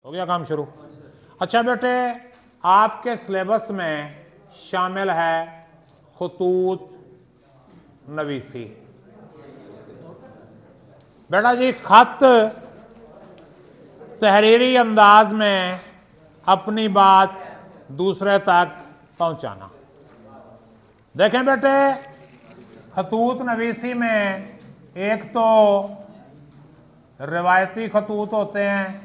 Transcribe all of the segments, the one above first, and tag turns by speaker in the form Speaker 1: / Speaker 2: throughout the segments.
Speaker 1: हो गया काम शुरू। अच्छा बेटे, आपके सिलेबस में शामिल है खतूत नवीसी। बेटा जी, खत तहरीरी अंदाज में अपनी बात दूसरे तक पहुंचाना। देखें बेटे, खतूत नवीसी में एक तो रिवायती खतूत होते हैं,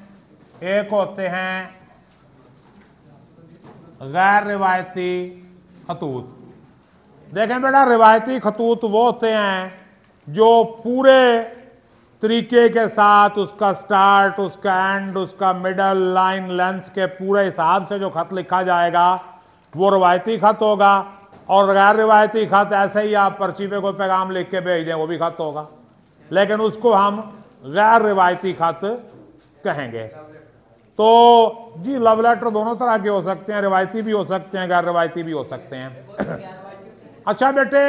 Speaker 1: एक होते हैं गैर रिवायती खतूत। देखें बेटा, रिवायती खतूत वो होते हैं जो पूरे तरीके के साथ उसका स्टार्ट, उसका एंड, उसका मिडल, लाइन, लेंथ के पूरे हिसाब से जो खत लिखा जाएगा वो रिवायती खत होगा। और गैर रिवायती खत ऐसे ही आप पर्ची पे कोई पैगाम लिख के भेज दें वो भी खत होगा, लेकिन उसको हम गैर रिवायती खत कहेंगे। तो जी, लव लेटर दोनों तरह के हो सकते हैं, रिवायती भी हो सकते हैं, गैर रिवायती भी हो सकते हैं। अच्छा बेटे,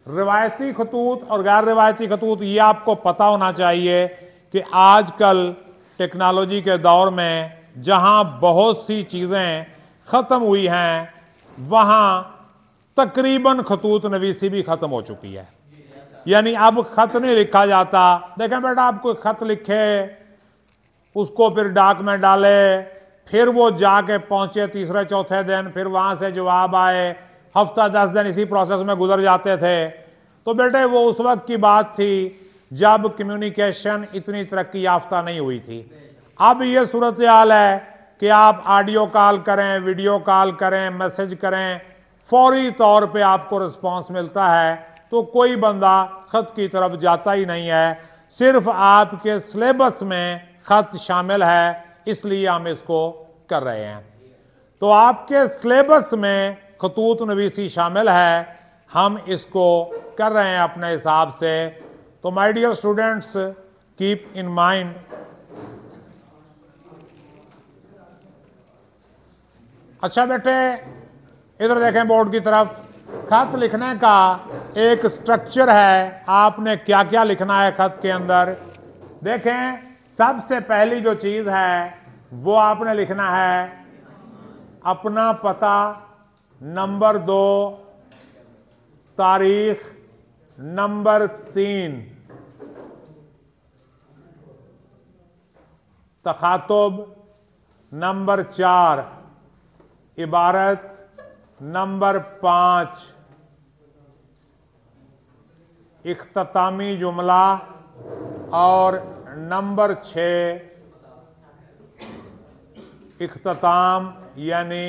Speaker 1: रिवायती खतूत और गैर रिवायती खतूत, ये आपको पता होना चाहिए कि आजकल टेक्नोलॉजी के दौर में जहां बहुत सी चीज़ें ख़त्म हुई हैं वहां तकरीबन खतूत नवीसी भी ख़त्म हो चुकी है। यानी अब खत नहीं लिखा जाता। देखें बेटा, आप कोई खत लिखे, उसको फिर डाक में डाले, फिर वो जाके पहुंचे तीसरे चौथे दिन, फिर वहां से जवाब आए, हफ्ता 10 दिन इसी प्रोसेस में गुजर जाते थे। तो बेटे वो उस वक्त की बात थी जब कम्युनिकेशन इतनी तरक्की याफ्ता नहीं हुई थी। अब ये सूरत हाल है कि आप ऑडियो कॉल करें, वीडियो कॉल करें, मैसेज करें, फौरी तौर पे आपको रिस्पांस मिलता है। तो कोई बंदा खत की तरफ जाता ही नहीं है। सिर्फ आपके सिलेबस में खत शामिल है, इसलिए हम इसको कर रहे हैं। तो आपके सिलेबस में खतूत नवीसी शामिल है, हम इसको कर रहे हैं अपने हिसाब से। तो my dear students, keep in mind अच्छा बेटे, इधर देखें बोर्ड की तरफ। खत लिखने का एक स्ट्रक्चर है, आपने क्या क्या लिखना है खत के अंदर। देखें, सबसे पहली जो चीज है वो आपने लिखना है अपना पता, नंबर 2 तारीख, नंबर 3 तखातुब, नंबर 4 इबारत, नंबर 5 इख्तितामी जुमला और नंबर 6 इख्तिताम यानी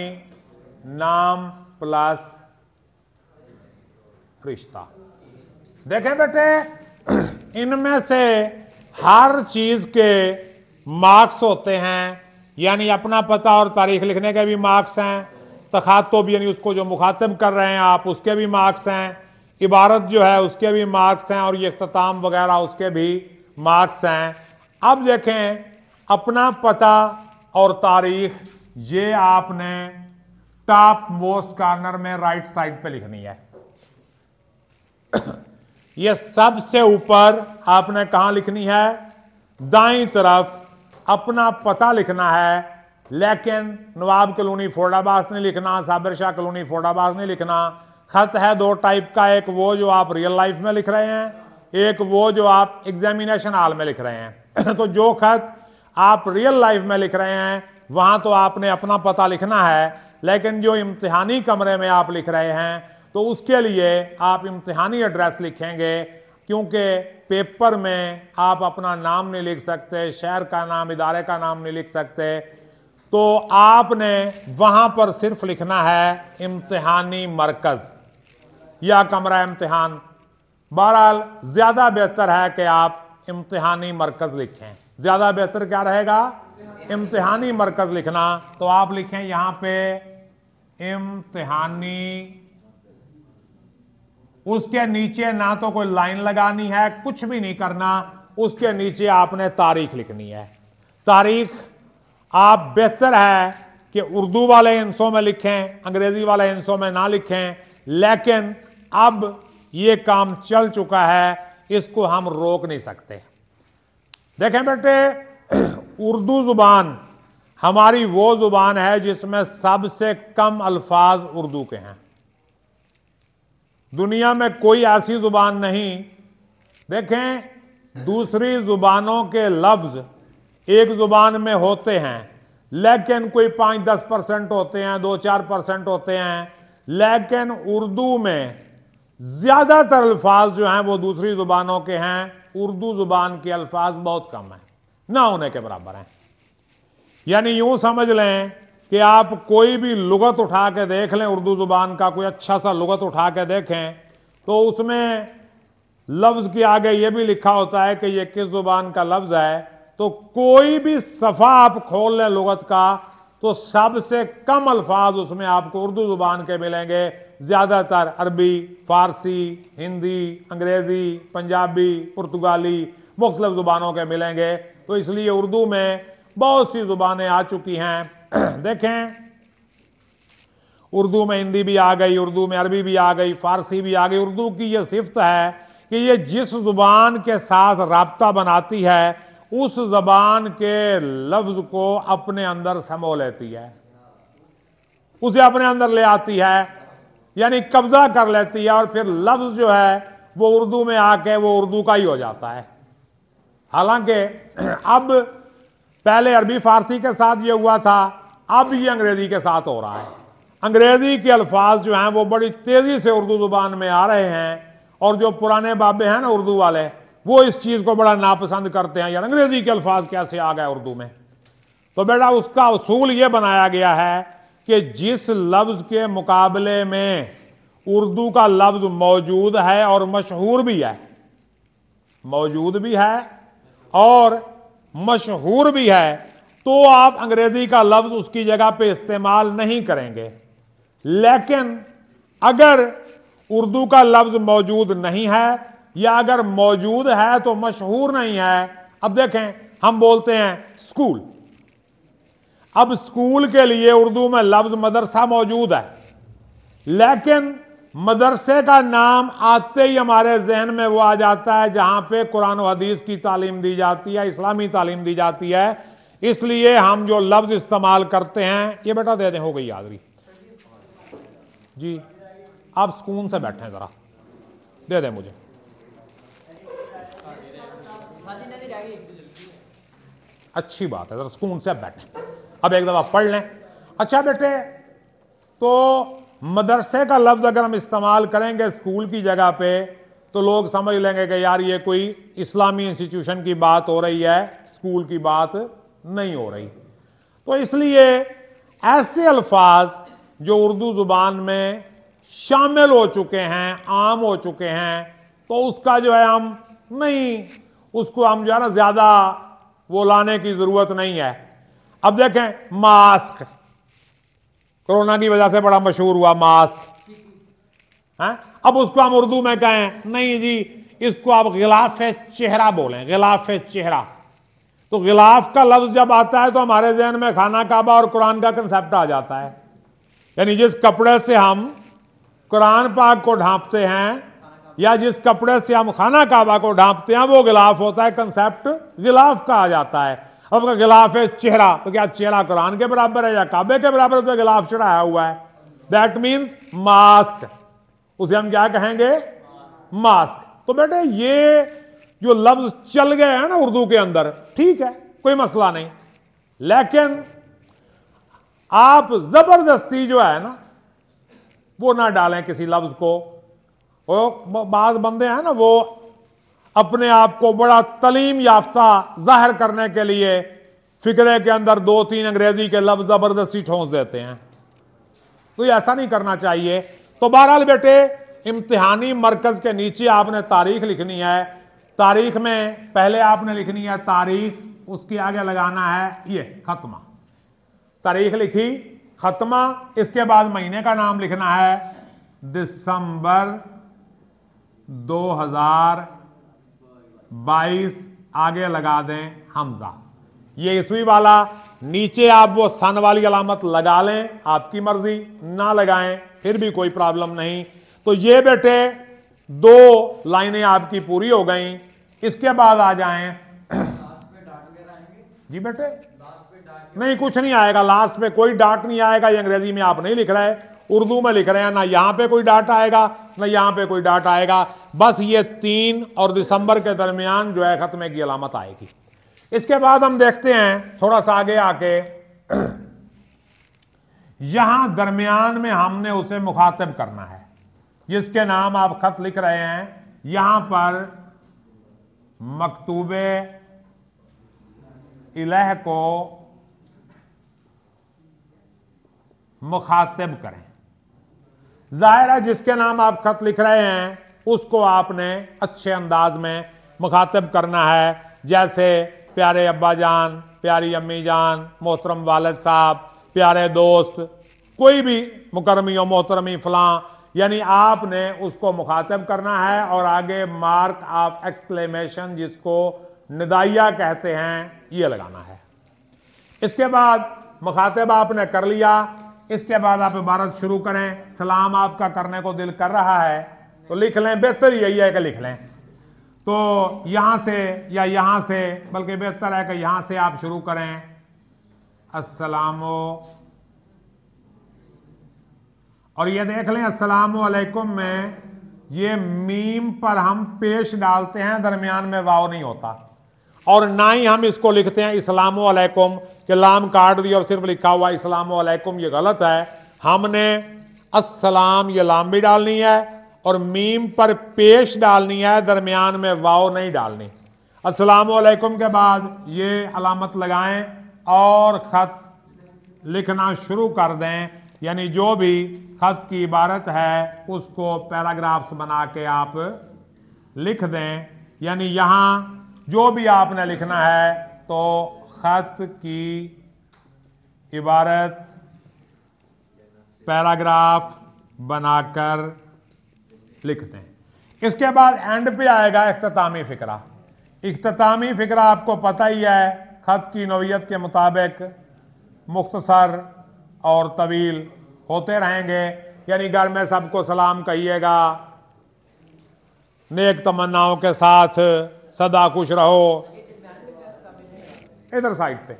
Speaker 1: नाम प्लस रिश्ता। देखें बेटे, इनमें से हर चीज के मार्क्स होते हैं, यानी अपना पता और तारीख लिखने के भी मार्क्स हैं, तखातुब यानी उसको जो मुखातिब कर रहे हैं आप उसके भी मार्क्स हैं, इबारत जो है उसके भी मार्क्स हैं, और ये इख्तिताम वगैरह उसके भी मार्क्स हैं। अब देखें, अपना पता और तारीख ये आपने टॉप मोस्ट कॉर्नर में राइट साइड पे लिखनी है। ये सबसे ऊपर आपने कहां लिखनी है? दाईं तरफ अपना पता लिखना है, लेकिन नवाब कॉलोनी फोर्डाबाद नहीं लिखना, साबिर शाह कॉलोनी फोर्डाबाद नहीं लिखना। खत है दो टाइप का, एक वो जो आप रियल लाइफ में लिख रहे हैं, एक वो जो आप एग्जामिनेशन हॉल में लिख रहे हैं। तो जो खत आप रियल लाइफ में लिख रहे हैं वहां तो आपने अपना पता लिखना है, लेकिन जो इम्तिहानी कमरे में आप लिख रहे हैं तो उसके लिए आप इम्तिहानी एड्रेस लिखेंगे, क्योंकि पेपर में आप अपना नाम नहीं लिख सकते, शहर का नाम, इदारे का नाम नहीं लिख सकते। तो आपने वहां पर सिर्फ लिखना है इम्तिहानी मरकज या कमरा इम्तिहान। बहरहाल ज्यादा बेहतर है कि आप इम्तिहानी मरकज लिखें। ज्यादा बेहतर क्या रहेगा? इम्तिहानी मरकज लिखना। तो आप लिखें यहां पे इम्तिहानी, उसके नीचे ना तो कोई लाइन लगानी है, कुछ भी नहीं करना, उसके नीचे आपने तारीख लिखनी है। तारीख आप बेहतर है कि उर्दू वाले हिंसों में लिखें, अंग्रेजी वाले हिंसों में ना लिखें, लेकिन अब ये काम चल चुका है, इसको हम रोक नहीं सकते। देखें बेटे, उर्दू जुबान हमारी वो जुबान है जिसमें सबसे कम अल्फाज उर्दू के हैं। दुनिया में कोई ऐसी जुबान नहीं, देखें दूसरी जुबानों के लफ्ज एक जुबान में होते हैं लेकिन कोई 5-10% होते हैं, 2-4% होते हैं, लेकिन उर्दू में ज्यादातर अल्फाज जो हैं वो दूसरी जुबानों के हैं। उर्दू जुबान के अल्फाज बहुत कम हैं, ना होने के बराबर हैं। यानी यूं समझ लें कि आप कोई भी लुगत उठा के देख लें, उर्दू जुबान का कोई अच्छा सा लुगत उठा के देखें तो उसमें लफ्ज के आगे ये भी लिखा होता है कि ये किस जुबान का लफ्ज है। तो कोई भी सफ़ा आप खोल लें लुगत का तो सबसे कम अल्फाज उसमें आपको उर्दू जुबान के मिलेंगे। ज़्यादातर अरबी, फ़ारसी, हिंदी, अंग्रेज़ी, पंजाबी, पुर्तगाली मुख्तलिफ ज़ुबानों के मिलेंगे। तो इसलिए उर्दू में बहुत सी ज़ुबानें आ चुकी हैं। देखें उर्दू में हिंदी भी आ गई, उर्दू में अरबी भी आ गई, फ़ारसी भी आ गई। उर्दू की यह सिफ्त है कि ये जिस ज़ुबान के साथ राब्ता बनाती है उस ज़बान के लफ्ज़ को अपने अंदर समो लेती है, उसे अपने अंदर ले आती है, यानी कब्जा कर लेती है, और फिर लफ्ज़ जो है वो उर्दू में आके वो उर्दू का ही हो जाता है। हालांकि अब पहले अरबी फ़ारसी के साथ ये हुआ था, अब ये अंग्रेज़ी के साथ हो रहा है। अंग्रेज़ी के अल्फाज जो हैं वो बड़ी तेज़ी से उर्दू ज़ुबान में आ रहे हैं, और जो पुराने बाबे हैं ना उर्दू वाले, वो इस चीज़ को बड़ा नापसंद करते हैं, यार अंग्रेज़ी के अल्फाज कैसे आ गए उर्दू में। तो बेटा उसका उसूल ये बनाया गया है कि जिस लफ्ज़ के मुकाबले में उर्दू का लफ्ज़ मौजूद है और मशहूर भी है, मौजूद भी है और मशहूर भी है, तो आप अंग्रेज़ी का लफ्ज़ उसकी जगह पे इस्तेमाल नहीं करेंगे। लेकिन अगर उर्दू का लफ्ज़ मौजूद नहीं है या अगर मौजूद है तो मशहूर नहीं है। अब देखें हम बोलते हैं स्कूल, अब स्कूल के लिए उर्दू में लफ्ज़ मदरसा मौजूद है, लेकिन मदरसे का नाम आते ही हमारे जहन में वो आ जाता है जहां पे कुरान और हदीस की तालीम दी जाती है, इस्लामी तालीम दी जाती है। इसलिए हम जो लफ्ज़ इस्तेमाल करते हैं, ये बेटा दे दें, हो गई हाज़िरी जी, आप सुकून से बैठें, ज़रा दे दें मुझे। अच्छी बात है, ज़रा सुकून से बैठें, अब एक दफ़ा पढ़ लें। अच्छा बेटे, तो मदरसे का लफ्ज़ अगर हम इस्तेमाल करेंगे स्कूल की जगह पे तो लोग समझ लेंगे कि यार ये कोई इस्लामी इंस्टीट्यूशन की बात हो रही है, स्कूल की बात नहीं हो रही। तो इसलिए ऐसे अल्फाज जो उर्दू ज़ुबान में शामिल हो चुके हैं, आम हो चुके हैं, तो उसका जो है हम नहीं, उसको हम जो है ना ज़्यादा वो लाने की ज़रूरत नहीं है। अब देखें मास्क, कोरोना की वजह से बड़ा मशहूर हुआ मास्क है। अब उसको हम उर्दू में कहें, नहीं जी इसको आप गिलाफ चेहरा बोलें, गिलाफ चेहरा। तो गिलाफ का लफ्ज़ जब आता है तो हमारे जहन में खाना काबा और कुरान का कंसेप्ट आ जाता है। यानी जिस कपड़े से हम कुरान पाक को ढांपते हैं या जिस कपड़े से हम खाना काबा को ढांपते हैं वो गिलाफ होता है, कंसेप्ट गिलाफ का आ जाता है। अब गिलाफ है चेहरा, तो क्या चेहरा कुरान के बराबर है या काबे के बराबर तो गिलाफ चढ़ाया हुआ है? दैट मीन्स मास्क, उसे हम क्या कहेंगे? मास्क। तो बेटे ये जो लफ्ज चल गए हैं ना उर्दू के अंदर, ठीक है कोई मसला नहीं, लेकिन आप जबरदस्ती जो है ना वो ना डालें किसी लफ्ज को। वो बाज बंदे हैं ना वो अपने आप को बड़ा तलीम याफ्ता जाहिर करने के लिए फिक्रे के अंदर 2-3 अंग्रेजी के लफ्ज जबरदस्ती ठोंस देते हैं, तो ये ऐसा नहीं करना चाहिए। तो बहरहाल बेटे इम्तिहानी मरकज के नीचे आपने तारीख लिखनी है। तारीख में पहले आपने लिखनी है तारीख, उसके आगे लगाना है ये खत्मा। तारीख लिखी, खत्मा, इसके बाद महीने का नाम लिखना है दिसंबर 2022, आगे लगा दें हमजा। ये ईस्वी वाला, नीचे आप वो सन वाली अलामत लगा लें, आपकी मर्जी, ना लगाएं फिर भी कोई प्रॉब्लम नहीं। तो ये बेटे 2 लाइनें आपकी पूरी हो गई। इसके बाद आ जाएं जी बेटे, नहीं, कुछ नहीं आएगा, लास्ट में कोई डाट नहीं आएगा। ये अंग्रेजी में आप नहीं लिख रहे, उर्दू में लिख रहे हैं, ना यहां पे कोई डाट आएगा ना यहां पे कोई डाट आएगा। बस ये 3 और दिसंबर के दरमियान जो है खत्मे की अलामत आएगी। इसके बाद हम देखते हैं थोड़ा सा आगे आके, यहां दरमियान में हमने उसे मुखातिब करना है, जिसके नाम आप खत लिख रहे हैं। यहां पर मकतूबे इलह को मुखातिब करें। जाहिर है जिसके नाम आप खत लिख रहे हैं उसको आपने अच्छे अंदाज में मुखातिब करना है, जैसे प्यारे अब्बा जान, प्यारी अम्मी जान, मोहतरम वालिद साहब, प्यारे दोस्त, कोई भी मुकरमी और मोहतरमी फलां, यानी आपने उसको मुखातिब करना है और आगे मार्क ऑफ एक्सक्लेमेशन जिसको निदाइया कहते हैं ये लगाना है। इसके बाद मुखातिब आपने कर लिया। इसके बाद आप इबारत शुरू करें। सलाम आपका करने को दिल कर रहा है तो लिख लें, बेहतर यही है कि लिख लें। तो यहां से या यहां से, बल्कि बेहतर है कि यहां से आप शुरू करें, अस्सलामो, और ये देख लें अस्सलामु अलैकुम में ये मीम पर हम पेश डालते हैं, दरमियान में वाव नहीं होता, और ना ही हम इसको लिखते हैं इस्लामो अलैकुम कि लाम काट दी और सिर्फ लिखा हुआ इस्लामो अलैकुम, ये गलत है। हमने अस्सलाम ये लाम भी डालनी है और मीम पर पेश डालनी है, दरमियान में वाव नहीं डालनी। अस्सलामु अलैकुम के बाद ये अलामत लगाएं और खत लिखना शुरू कर दें, यानी जो भी खत की इबारत है उसको पैराग्राफ्स बना के आप लिख दें। यानी यहां जो भी आपने लिखना है तो खत की इबारत पैराग्राफ बनाकर लिख दें। इसके बाद एंड पे आएगा इख्तितामी फिक्रा। इख्तितामी फिक्रा आपको पता ही है, खत की नौइयत के मुताबिक मुख्तसर और तवील होते रहेंगे। यानी घर में सबको सलाम कहिएगा, नेक तमन्नाओं के साथ सदा खुश रहो। इधर साइड पे,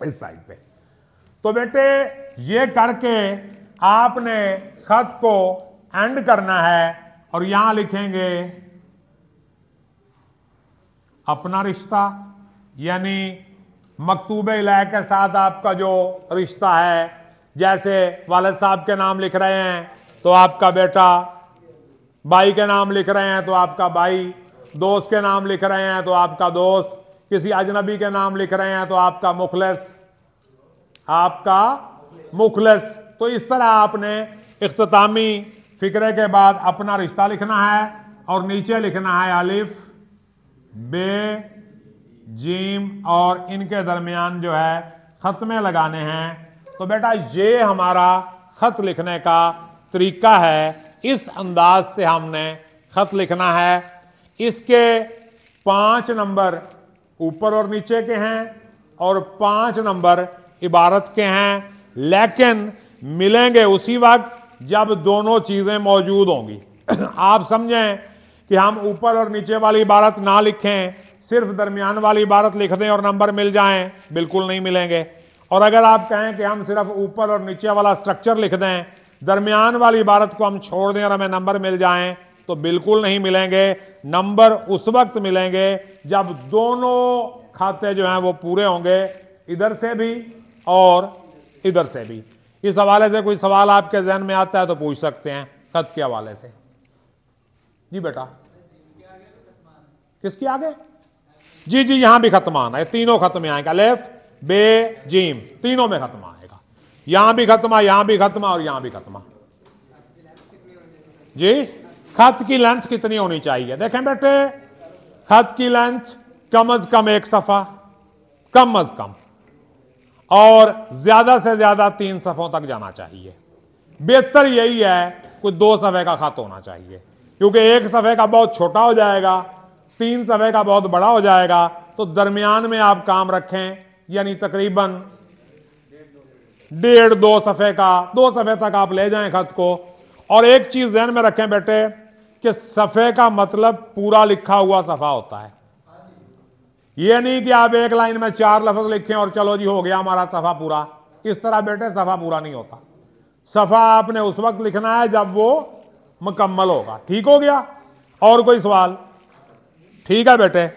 Speaker 1: इस साइड पे। तो बेटे ये करके आपने खत को एंड करना है और यहां लिखेंगे अपना रिश्ता, यानी मकतूब इलाह के साथ आपका जो रिश्ता है। जैसे वालिद साहब के नाम लिख रहे हैं तो आपका बेटा, भाई के नाम लिख रहे हैं तो आपका भाई, दोस्त के नाम लिख रहे हैं तो आपका दोस्त, किसी अजनबी के नाम लिख रहे हैं तो आपका मुखलिस, आपका मुखलिस। तो इस तरह आपने इख्तितामी फिक्रे के बाद अपना रिश्ता लिखना है और नीचे लिखना है अलिफ, बे, जीम और इनके दरमियान जो है खत्मे लगाने हैं। तो बेटा ये हमारा खत लिखने का तरीका है। इस अंदाज से हमने खत लिखना है। इसके 5 नंबर ऊपर और नीचे के हैं और 5 नंबर इबारत के हैं, लेकिन मिलेंगे उसी वक्त जब दोनों चीजें मौजूद होंगी। आप समझें कि हम ऊपर और नीचे वाली इबारत ना लिखें, सिर्फ दरमियान वाली इबारत लिख दें और नंबर मिल जाएं, बिल्कुल नहीं मिलेंगे। और अगर आप कहें कि हम सिर्फ ऊपर और नीचे वाला स्ट्रक्चर लिख दें, दरमियान वाली इबारत को हम छोड़ दें और हमें नंबर मिल जाएं, तो बिल्कुल नहीं मिलेंगे। नंबर उस वक्त मिलेंगे जब दोनों खाते जो हैं वो पूरे होंगे, इधर से भी और इधर से भी। इस हवाले से कोई सवाल आपके जहन में आता है तो पूछ सकते हैं खत के हवाले से। जी बेटा, किसके आगे? जी जी, यहां भी खत्मान है, तीनों खत्म आएगा, अलिफ, बे, जीम, तीनों में खत्मा आएगा। यहां भी खत्मा, यहां भी खत्मा और यहां भी खत्मा। जी, खत की लेंथ कितनी होनी चाहिए? देखें बेटे, खत की लेंथ कम से कम 1 सफा, कम अज कम, और ज्यादा से ज्यादा 3 सफों तक जाना चाहिए। बेहतर यही है कुछ 2 सफे का खत होना चाहिए, क्योंकि 1 सफे का बहुत छोटा हो जाएगा, 3 सफे का बहुत बड़ा हो जाएगा। तो दरमियान में आप काम रखें, यानी तकरीबन 1.5-2 सफे का, 2 सफे तक आप ले जाएं खत को। और एक चीज ध्यान में रखें बेटे कि सफे का मतलब पूरा लिखा हुआ सफा होता है। ये नहीं कि आप एक लाइन में 4 लफ्ज लिखें और चलो जी हो गया हमारा सफा पूरा। इस तरह बेटे सफा पूरा नहीं होता। सफा आपने उस वक्त लिखना है जब वो मुकम्मल होगा। ठीक हो गया? और कोई सवाल? ठीक है बेटे।